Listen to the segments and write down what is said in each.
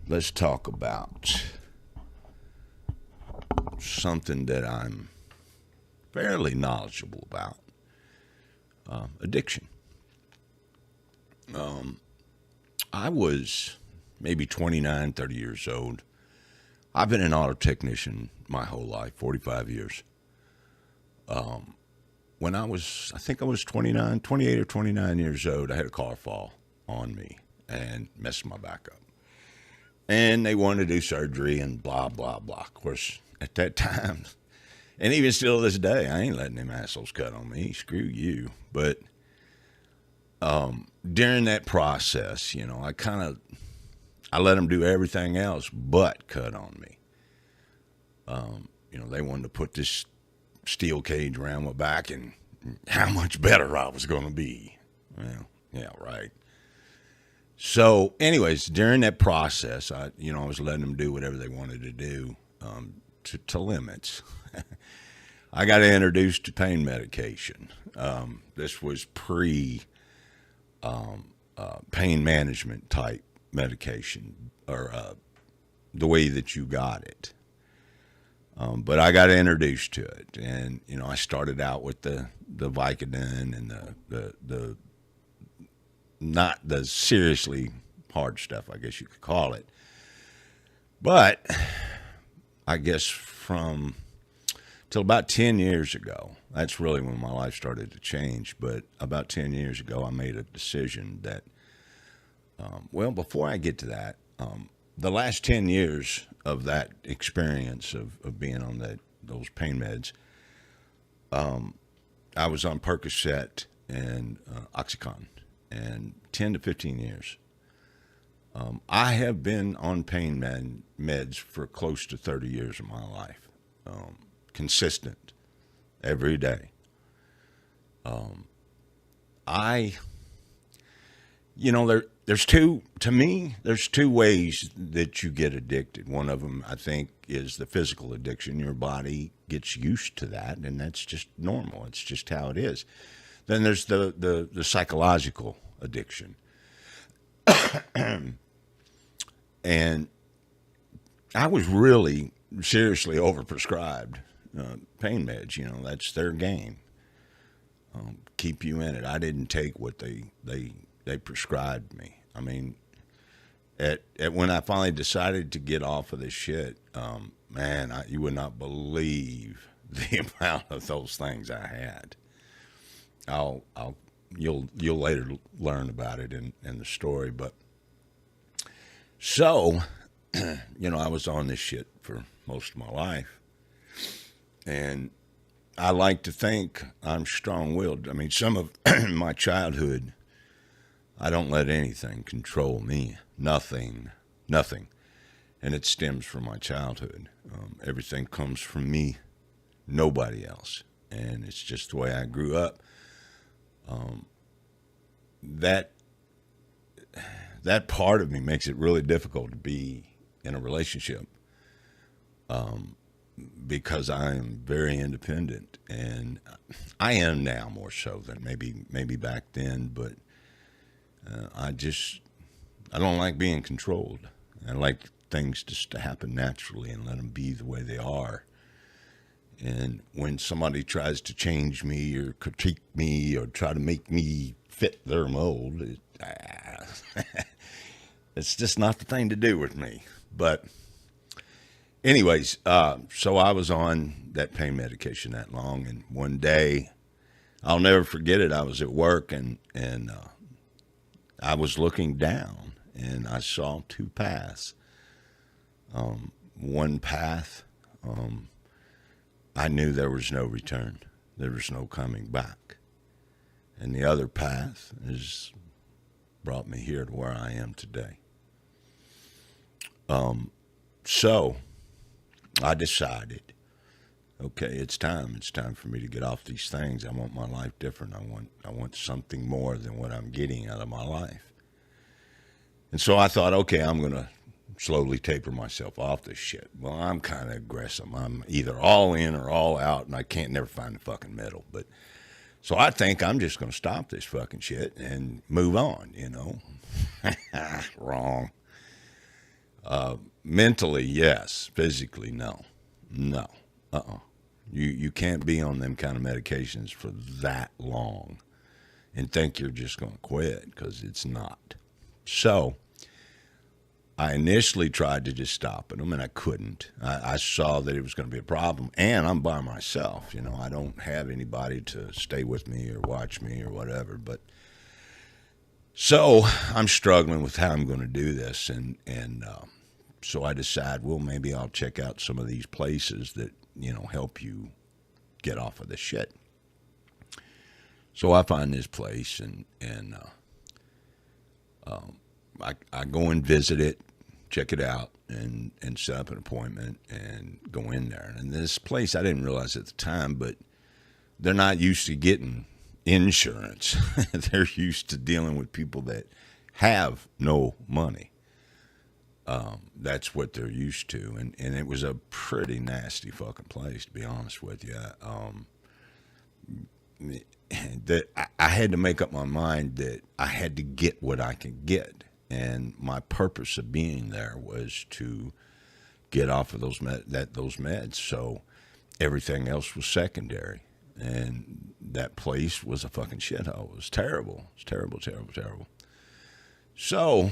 let's talk about something that I'm fairly knowledgeable about, addiction. I was maybe 29, 30 years old. I've been an auto technician my whole life, 45 years. When I think I was 29, 28 or 29 years old, I had a car fall on me and messed my back up. And they wanted to do surgery and blah, blah, blah. Of course, at that time, and even still to this day, I ain't letting them assholes cut on me. Screw you. But during that process, I let them do everything else but cut on me. They wanted to put this steel cage around my back and how much better I was going to be. Well, yeah, right. So, anyways, during that process, I was letting them do whatever they wanted to do, to limits. I got introduced to pain medication. This was pre pain management type medication, or the way that you got it. But I got introduced to it, and I started out with the Vicodin and the not the seriously hard stuff, I guess you could call it. But I guess from till about 10 years ago, that's really when my life started to change. But about 10 years ago, I made a decision that, before I get to that, the last 10 years of that experience of being on those pain meds, I was on Percocet and Oxycontin, and 10 to 15 years. I have been on meds for close to 30 years of my life, consistent every day. I, there's there's two ways that you get addicted. One of them, I think, is the physical addiction. Your body gets used to that, and that's just normal. It's just how it is. Then there's the psychological addiction. And I was really seriously overprescribed pain meds. That's their game. Keep you in it. I didn't take what they prescribed me. I mean, at when I finally decided to get off of this shit, man, you would not believe the amount of those things I had. You'll later learn about it in the story, but so, I was on this shit for most of my life, and I like to think I'm strong-willed. I mean, some of my childhood, I don't let anything control me. Nothing. And it stems from my childhood. Everything comes from me, nobody else. And it's just the way I grew up. That part of me makes it really difficult to be in a relationship, because I am very independent, and I am now more so than maybe back then. But I don't like being controlled. I like things just to happen naturally and let them be the way they are. And when somebody tries to change me or critique me or try to make me fit their mold, it's just not the thing to do with me. But anyways, so I was on that pain medication that long, and one day, I'll never forget it. I was at work, and I was looking down, and I saw two paths. One path, I knew there was no return. There was no coming back. And the other path has brought me here to where I am today. So I decided, okay, it's time. It's time for me to get off these things. I want my life different. I want something more than what I'm getting out of my life. And so I thought, okay, I'm going to slowly taper myself off this shit. Well, I'm kind of aggressive. I'm either all in or all out, and I can't never find the fucking middle. But so I think I'm just going to stop this fucking shit and move on, Wrong. Mentally, yes. Physically, no. No. You can't be on them kind of medications for that long and think you're just going to quit, because it's not. So I initially tried to just stop them, and I couldn't. I saw that it was going to be a problem, and I'm by myself. I don't have anybody to stay with me or watch me or whatever. But so I'm struggling with how I'm going to do this, and so I decide, well, maybe I'll check out some of these places that help you get off of the shit. So I find this place, and I go and visit it, check it out, and set up an appointment and go in there. And this place, I didn't realize at the time, but they're not used to getting insurance. They're used to dealing with people that have no money. That's what they're used to. And it was a pretty nasty fucking place, to be honest with you. That I had to make up my mind that I had to get what I could get, and my purpose of being there was to get off of those meds. So everything else was secondary, and that place was a fucking shithole. It was terrible. It was terrible, terrible, terrible. So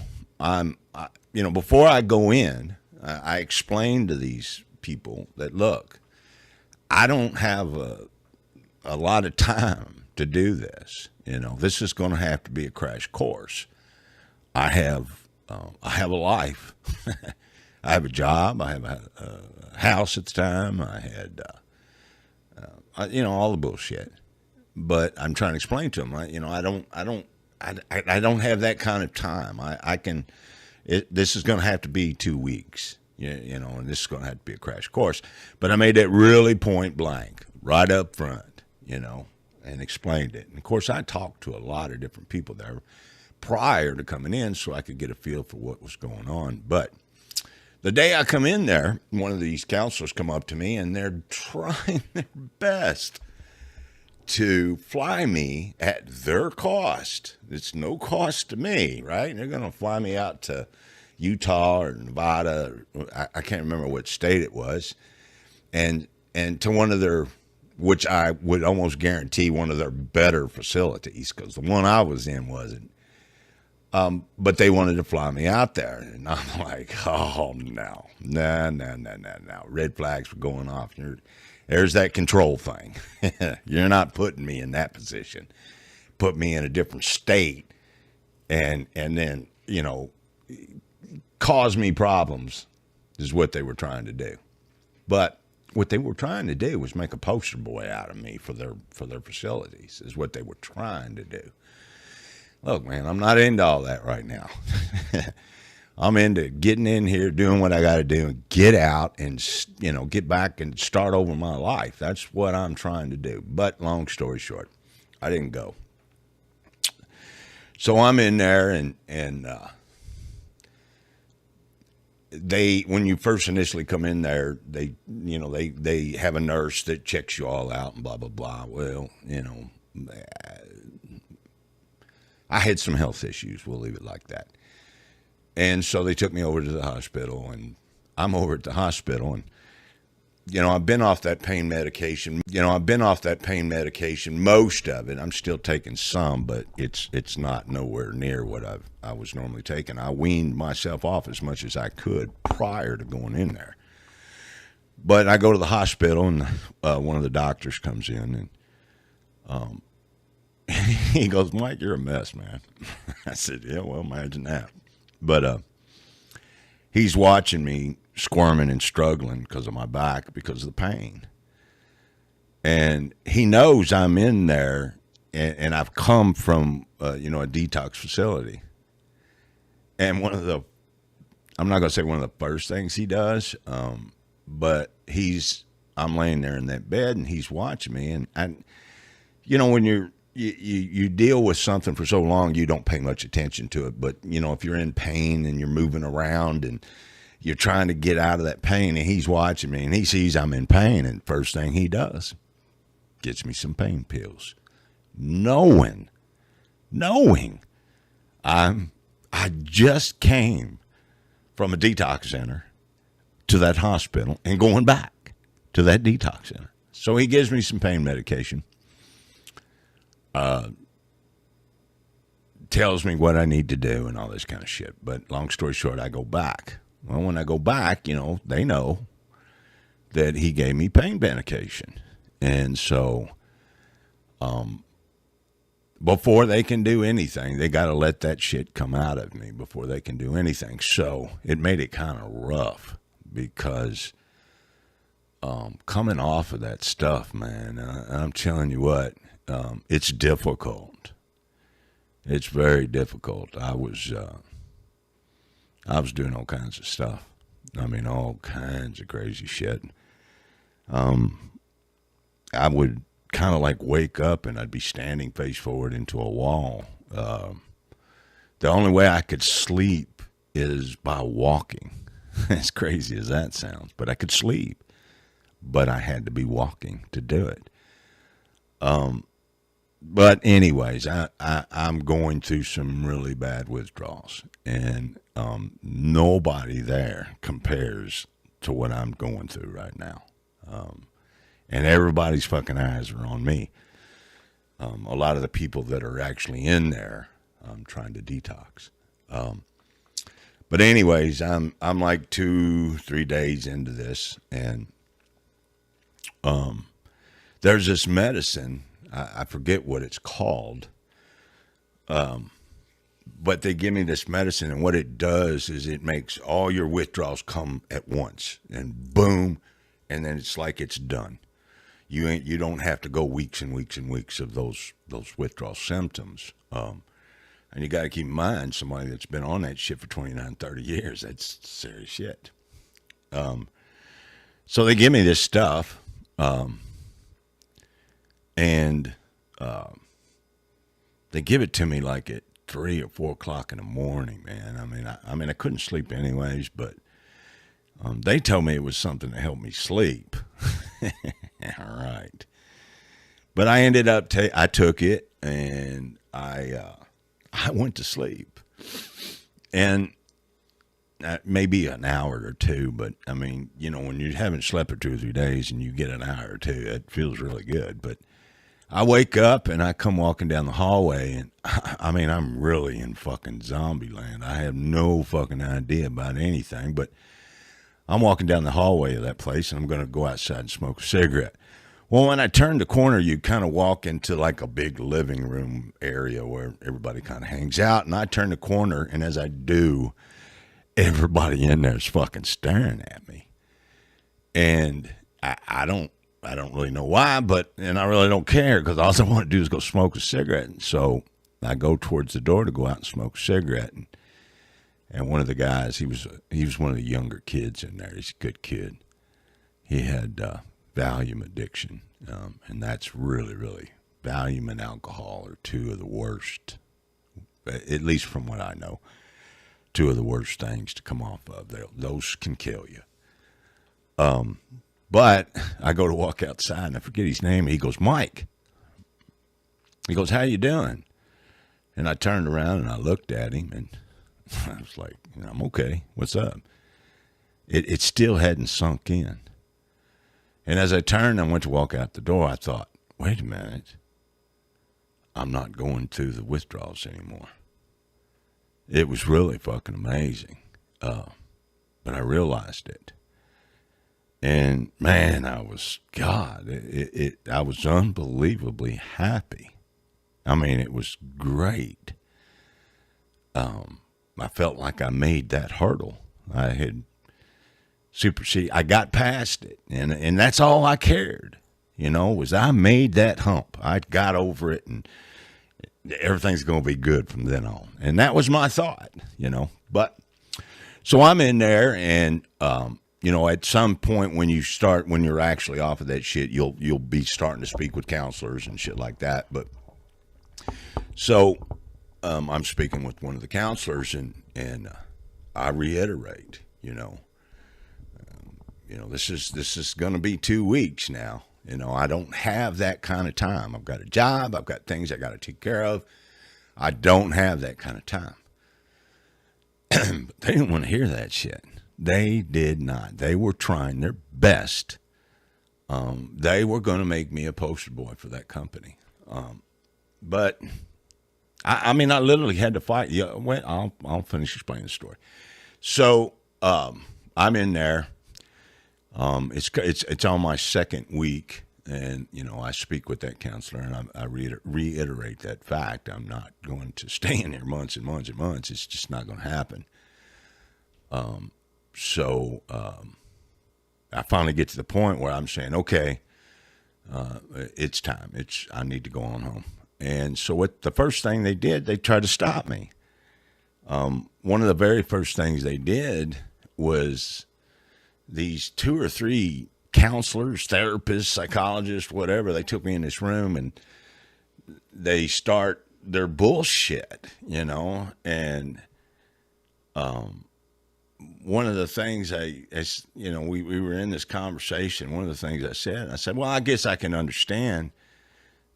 before I go in, I explained to these people that, look, I don't have a lot of time to do this. This is going to have to be a crash course. I have a life. I have a job. I have a house at the time. I had, all the bullshit. But I'm trying to explain to them, I don't have that kind of time. This is going to have to be 2 weeks, and this is going to have to be a crash course. But I made that really point blank, right up front, and explained it. And of course, I talked to a lot of different people there prior to coming in so I could get a feel for what was going on. But the day I come in there, one of these counselors come up to me, and they're trying their best to fly me at their cost. It's no cost to me, right? They're going to fly me out to Utah or Nevada. I can't remember what state it was. And to one of their, which I would almost guarantee one of their better facilities, because the one I was in wasn't. But they wanted to fly me out there. And I'm like, oh, no. Red flags were going off. There's that control thing. You're not putting me in that position. Put me in a different state and then, cause me problems is what they were trying to do. But what they were trying to do was make a poster boy out of me for their facilities, is what they were trying to do. Look, man, I'm not into all that right now. I'm into getting in here, doing what I got to do, and get out and, get back and start over my life. That's what I'm trying to do. But long story short, I didn't go. So I'm in there, and when you first initially come in there, they have a nurse that checks you all out and blah, blah, blah. Well, I had some health issues. We'll leave it like that. And so they took me over to the hospital, and I'm over at the hospital, and, I've been off that pain medication. Most of it. I'm still taking some, but it's not nowhere near what I was normally taking. I weaned myself off as much as I could prior to going in there. But I go to the hospital, and one of the doctors comes in, and he goes, "Mike, you're a mess, man." I said, "Yeah, well, imagine that." But he's watching me squirming and struggling because of my back, because of the pain. And he knows I'm in there, and I've come from, a detox facility. And I'm not going to say one of the first things he does, but I'm laying there in that bed, and he's watching me. And when you deal with something for so long, you don't pay much attention to it. But, if you're in pain and you're moving around and you're trying to get out of that pain, and he's watching me, and he sees I'm in pain, and first thing he does, gets me some pain pills. Knowing I just came from a detox center, to that hospital and going back to that detox center. So he gives me some pain medication, tells me what I need to do and all this kind of shit. But long story short, I go back. Well, when I go back, they know that he gave me pain medication. And so before they can do anything, they got to let that shit come out of me before they can do anything. So it made it kind of rough because coming off of that stuff, man, I'm telling you what, it's difficult. It's very difficult. I was doing all kinds of stuff. I mean, all kinds of crazy shit. I would kind of like wake up and I'd be standing face forward into a wall. The only way I could sleep is by walking. As crazy as that sounds, but I could sleep, but I had to be walking to do it. But anyways, I'm going through some really bad withdrawals, and nobody there compares to what I'm going through right now. And everybody's fucking eyes are on me. A lot of the people that are actually in there trying to detox. But anyways, I'm like 2-3 days into this, and there's this medicine. I forget what it's called, but they give me this medicine, and what it does is it makes all your withdrawals come at once, and boom, and then it's like it's done. You don't have to go weeks and weeks and weeks of those withdrawal symptoms. And you got to keep in mind, somebody that's been on that shit for 29, 30 years, that's serious shit. So they give me this stuff. And they give it to me like at 3 or 4 o'clock in the morning, man. I mean, I couldn't sleep anyways, but they told me it was something to help me sleep. All right. But I ended up, I took it, and I went to sleep. And maybe an hour or two, but I mean, when you haven't slept for 2 or 3 days and you get an hour or two, it feels really good. But I wake up and I come walking down the hallway, and I'm really in fucking zombie land. I have no fucking idea about anything, but I'm walking down the hallway of that place, and I'm going to go outside and smoke a cigarette. Well, when I turn the corner, you kind of walk into like a big living room area where everybody kind of hangs out, and I turn the corner, and as I do, everybody in there is fucking staring at me. And I don't really know why, and I really don't care, because all I want to do is go smoke a cigarette. And so I go towards the door to go out and smoke a cigarette. And one of the guys, he was one of the younger kids in there. He's a good kid. He had Valium addiction, and that's really, really, Valium and alcohol are two of the worst, at least from what I know, two of the worst things to come off of. Those can kill you. But I go to walk outside, and I forget his name. He goes, Mike. He goes, how you doing? And I turned around, and I looked at him, and I was like, I'm okay. What's up? It still hadn't sunk in. And as I turned and went to walk out the door, I thought, wait a minute. I'm not going through the withdrawals anymore. It was really fucking amazing. But I realized it. And man, I was unbelievably happy. I mean, it was great. I felt like I made that hurdle. I had superseded. I got past it, and that's all I cared. Was I made that hump. I got over it, and everything's going to be good from then on. And that was my thought. But so I'm in there, and at some point when you're actually off of that shit, you'll be starting to speak with counselors and shit like that. But so I'm speaking with one of the counselors, and I reiterate, this is going to be 2 weeks now. I don't have that kind of time. I've got a job. I've got things I got to take care of. I don't have that kind of time. But they didn't want to hear that shit. They did not. They were trying their best. They were going to make me a poster boy for that company. But I mean, I literally had to fight. Yeah, wait, I'll finish explaining the story. So I'm in there. It's on my second week, and I speak with that counselor, and I reiterate that fact. I'm not going to stay in there months and months and months. It's just not going to happen. So I finally get to the point where I'm saying, okay, it's time. I need to go on home. And so what the first thing they did, they tried to stop me. One of the very first things they did was these 2 or 3 counselors, therapists, psychologists, whatever, they took me in this room and they start their bullshit, and one of the things we were in this conversation, one of the things I said, well, I guess I can understand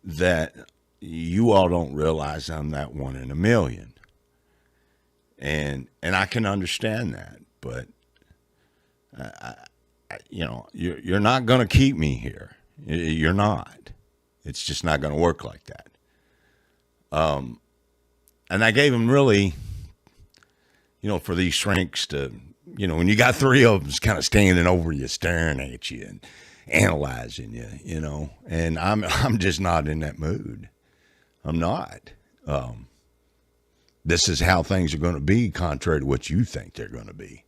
that you all don't realize I'm that 1 in a million. And I can understand that, but you're not going to keep me here. You're not. It's just not going to work like that. And I gave them really, for these shrinks to, when you got 3 of them kind of standing over you, staring at you and analyzing you, and I'm just not in that mood. I'm not. This is how things are going to be, contrary to what you think they're going to be.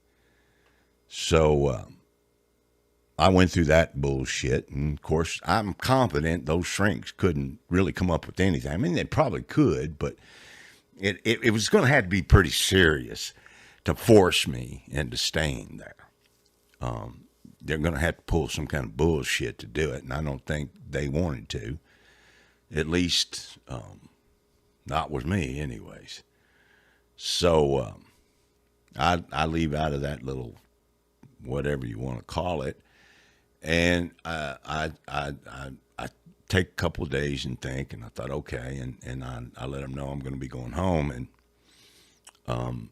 So I went through that bullshit, and of course, I'm confident those shrinks couldn't really come up with anything. I mean, they probably could, but it was going to have to be pretty serious to force me into staying there. They're going to have to pull some kind of bullshit to do it, and I don't think they wanted to. At least, not with me, anyways. So I leave out of that little whatever you want to call it, and I take a couple of days and think, and I thought, okay, and I let them know I'm going to be going home, and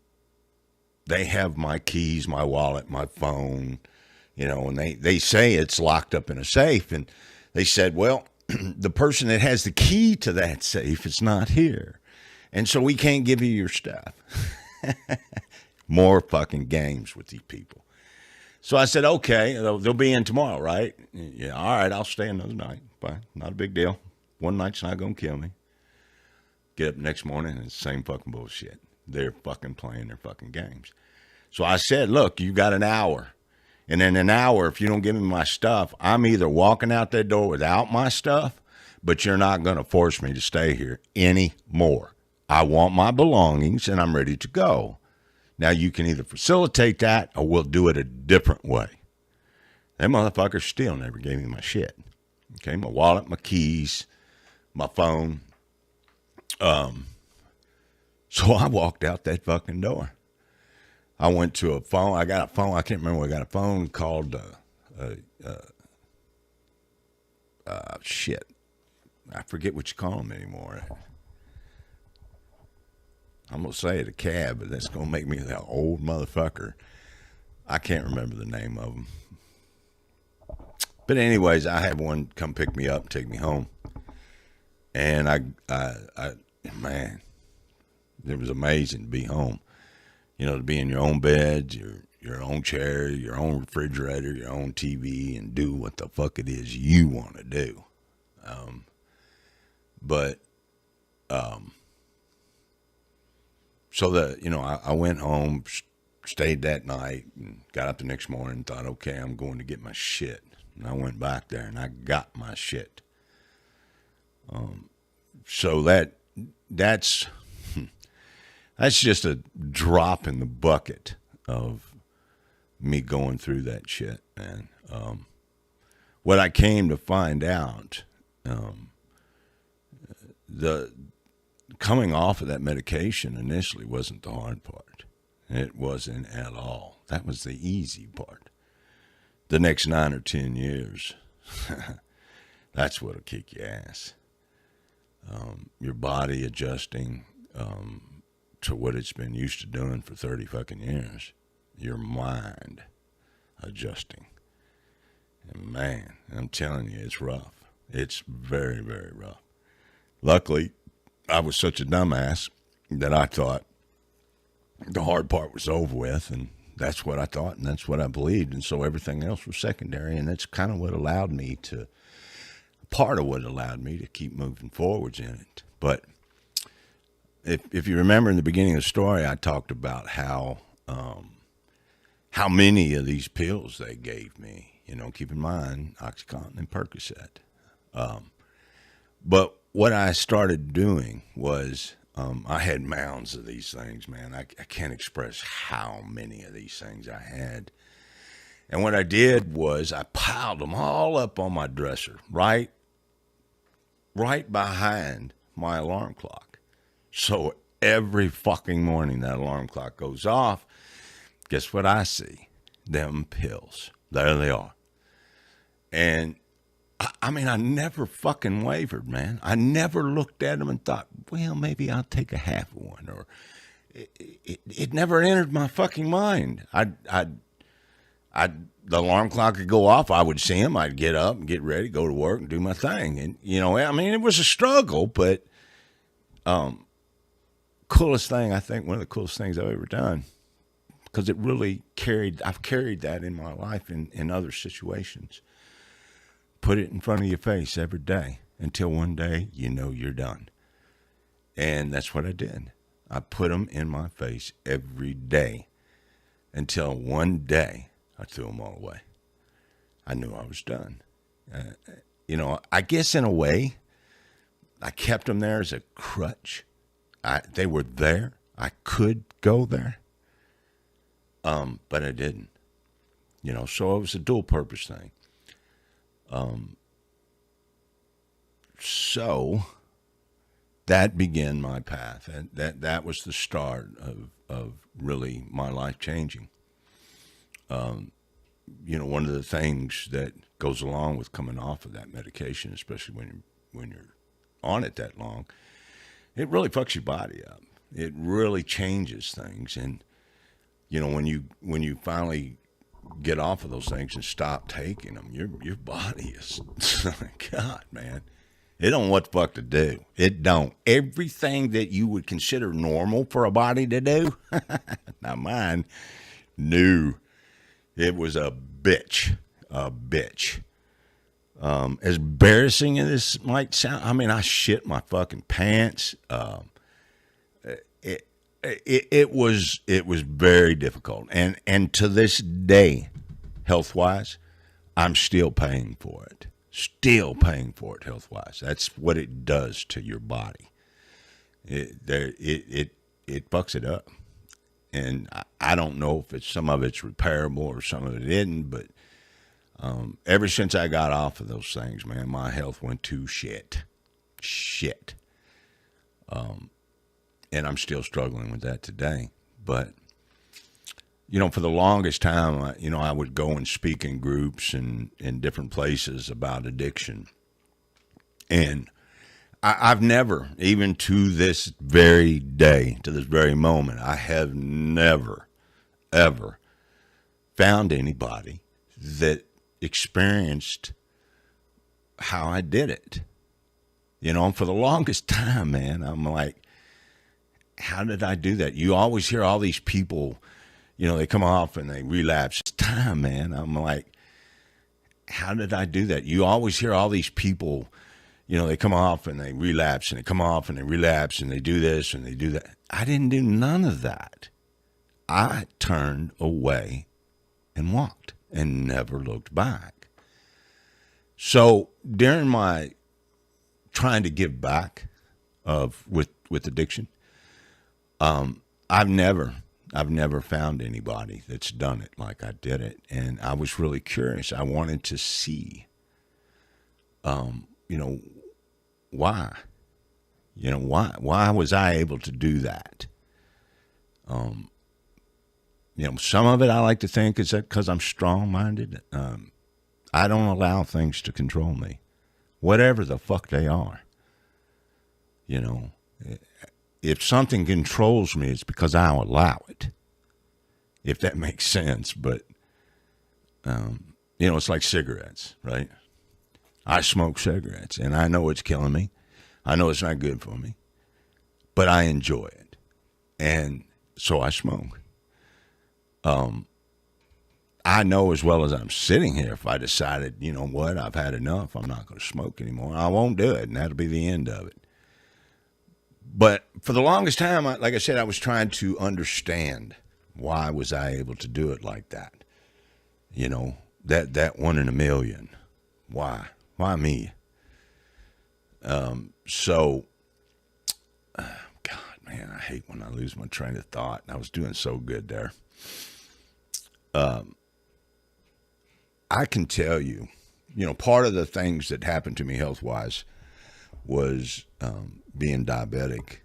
they have my keys, my wallet, my phone, and they say it's locked up in a safe, and they said, well, the person that has the key to that safe is not here, and so we can't give you your stuff. More fucking games with these people. So I said, okay, they'll be in tomorrow, right? Yeah, all right, I'll stay another night. Fine, not a big deal. One night's not going to kill me. Get up next morning and it's the same fucking bullshit. They're fucking playing their fucking games. So I said, look, you got an hour. And in an hour, if you don't give me my stuff, I'm either walking out that door without my stuff, but you're not going to force me to stay here anymore. I want my belongings and I'm ready to go. Now you can either facilitate that or we'll do it a different way. That motherfucker still never gave me my shit. Okay, my wallet, my keys, my phone. So I walked out that fucking door. I went to a phone. I got a phone. I can't remember. I got a phone called, shit. I forget what you call them anymore. I'm going to say it a cab, but that's going to make me that old motherfucker. I can't remember the name of them. But anyways, I had one come pick me up and take me home. And man, it was amazing to be home. To be in your own bed, your own chair, your own refrigerator, your own TV, and do what the fuck it is you want to do. So I went home, stayed that night, and got up the next morning and thought, okay, I'm going to get my shit. And I went back there and I got my shit. So that's just a drop in the bucket of me going through that shit, man. What I came to find out, the coming off of that medication initially wasn't the hard part. It wasn't at all. That was the easy part. The next 9 or 10 years, that's what'll kick your ass. Your body adjusting to what it's been used to doing for 30 fucking years. your mind adjusting. And man, I'm telling you, it's rough. It's very, very rough. Luckily, I was such a dumbass that I thought the hard part was over with, and that's what I thought, and that's what I believed, and so everything else was secondary, and that's kind of what allowed me to, part of what allowed me to keep moving forwards in it. But if you remember in the beginning of the story, I talked about how many of these pills they gave me. Keep in mind, OxyContin and Percocet. But what I started doing was I had mounds of these things, man. I can't express how many of these things I had. And what I did was I piled them all up on my dresser, right behind my alarm clock. So every fucking morning that alarm clock goes off, guess what I see? Them pills. There they are. And I mean, I never fucking wavered, man. I never looked at them and thought, well, maybe I'll take a half of one. Or it never entered my fucking mind. The alarm clock would go off. I would see them. I'd get up and get ready, go to work and do my thing. And, I mean, it was a struggle, but coolest thing, I think one of the coolest things I've ever done, because I've carried that in my life in other situations. Put it in front of your face every day until one day you're done. And that's what I did. I put them in my face every day until one day I threw them all away. I knew I was done. I guess in a way, I kept them there as a crutch. They were there. I could go there. But I didn't. So it was a dual purpose thing. So that began my path, and that was the start of really my life changing. One of the things that goes along with coming off of that medication, especially when you're on it that long, it really fucks your body up. It really changes things, and when you finally get off of those things and stop taking them, your body is, God, man, it don't know what the fuck to do. It don't. Everything that you would consider normal for a body to do, now mine knew it was a bitch. As embarrassing as this might sound, I mean, I shit my fucking pants. It was very difficult, and to this day, health wise, I'm still paying for it. Health wise. That's what it does to your body. It fucks it up, and I don't know if some of it's repairable or some of it isn't. But ever since I got off of those things, man, my health went to shit. And I'm still struggling with that today. But, for the longest time, I would go and speak in groups and in different places about addiction. And I've never, even to this very day, to this very moment, I have never, ever found anybody that experienced how I did it. For the longest time, man, I'm like, how did I do that? You always hear all these people, they come off and they relapse. It's time, man. I'm like, how did I do that? You always hear all these people, they come off and they relapse and they come off and they relapse and they do this and they do that. I didn't do none of that. I turned away and walked and never looked back. So during my trying to give back with addiction, I've never found anybody that's done it like I did it, and I was really curious. I wanted to see, why, why was I able to do that? Some of it I like to think is that because I'm strong-minded. I don't allow things to control me, whatever the fuck they are. If something controls me, it's because I'll allow it. if that makes sense. But, you know, it's like cigarettes, right? I smoke cigarettes, and I know it's killing me. I know it's not good for me, but I enjoy it. And so I smoke. I know as well as I'm sitting here, if I decided, you know what, I've had enough, I'm not going to smoke anymore, I won't do it, and that'll be the end of it. But for the longest time, like I said, I was trying to understand why was I able to do it like that. You know, that 1 in a million. Why? Why me? So, God, man, I hate when I lose my train of thought. I was doing so good there. I can tell you, you know, part of the things that happened to me health-wise was being diabetic.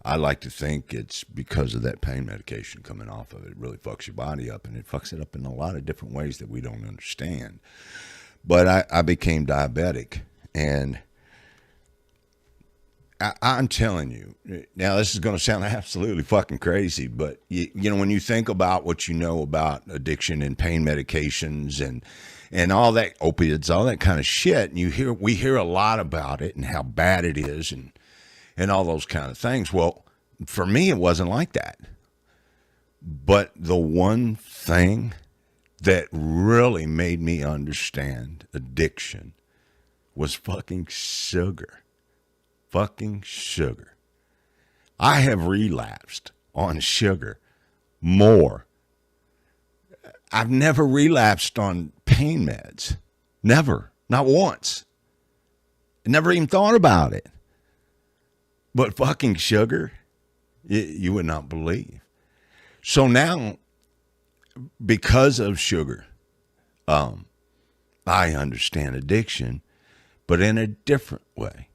I like to think it's because of that pain medication coming off of it. It really fucks your body up, and it fucks it up in a lot of different ways that we don't understand. But I became diabetic, and I'm telling you, now this is going to sound absolutely fucking crazy, but you know, when you think about what you know about addiction and pain medications and all that, opiates, all that kind of shit, and we hear a lot about it and how bad it is and all those kind of things. Well, for me, it wasn't like that. But the one thing that really made me understand addiction was fucking sugar. Fucking sugar. I have relapsed on sugar more. I've never relapsed on pain meds. Never. Not once. I never even thought about it. But fucking sugar, you would not believe. So now, because of sugar, I understand addiction, but in a different way.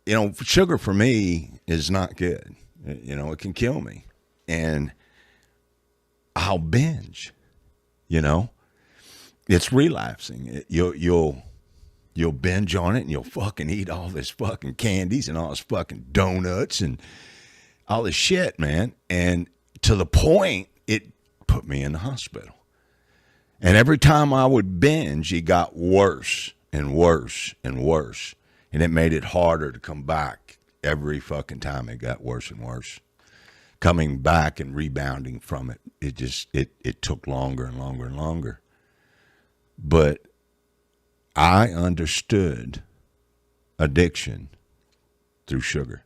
You know, sugar for me is not good. You know, it can kill me. And I'll binge, you know. It's relapsing. You'll binge on it, and you'll fucking eat all this fucking candies and all this fucking donuts and all this shit, man. And to the point, it put me in the hospital. And every time I would binge, it got worse and worse and worse. And it made it harder to come back. Every fucking time it got worse and worse. Coming back and rebounding from it, it took longer and longer and longer. But I understood addiction through sugar.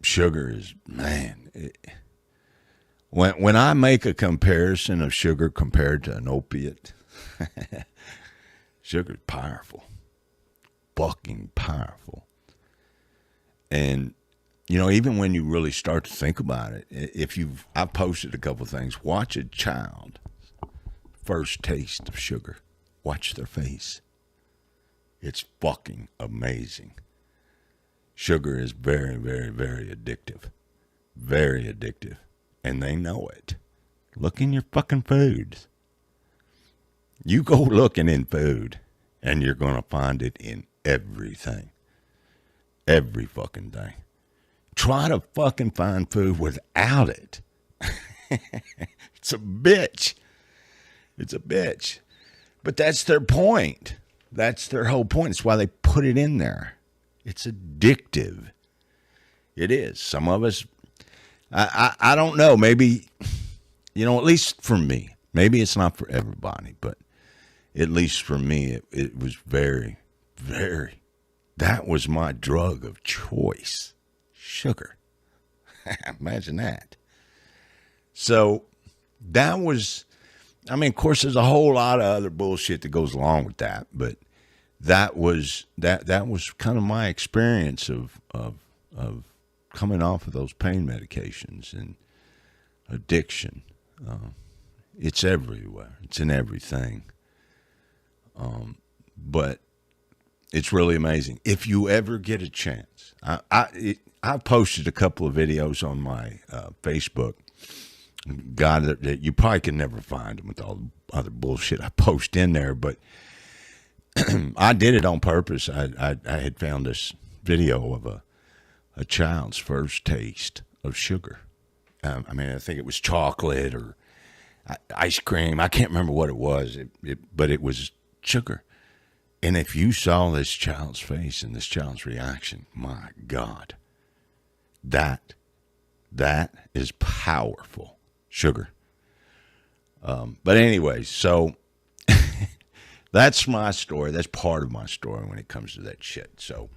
Sugar is, man, when I make a comparison of sugar compared to an opiate, sugar's powerful. Fucking powerful. And, you know, even when you really start to think about it, I've posted a couple things. Watch a child first taste of sugar. Watch their face. It's fucking amazing. Sugar is very, very, very addictive. Very addictive. And they know it. Look in your fucking foods. You go looking in food, and you're going to find it in everything. Every fucking thing. Try to fucking find food without it. It's a bitch. It's a bitch. But that's their point. That's their whole point. It's why they put it in there. It's addictive. It is. Some of us, I don't know. Maybe, you know, at least for me. Maybe it's not for everybody, but at least for me, it was very, very, that was my drug of choice. Sugar. Imagine that. So that was, I mean, of course, there's a whole lot of other bullshit that goes along with that, but that was kind of my experience of coming off of those pain medications and addiction. It's everywhere. It's in everything. But it's really amazing. If you ever get a chance, I posted a couple of videos on my Facebook. God, that you probably can never find them with all the other bullshit I post in there, but I did it on purpose. I had found this video of a child's first taste of sugar. I mean, I think it was chocolate or ice cream. I can't remember what it was, but it was sugar. And if you saw this child's face and this child's reaction, my God, that is powerful sugar. But anyway, so that's my story. That's part of my story when it comes to that shit. So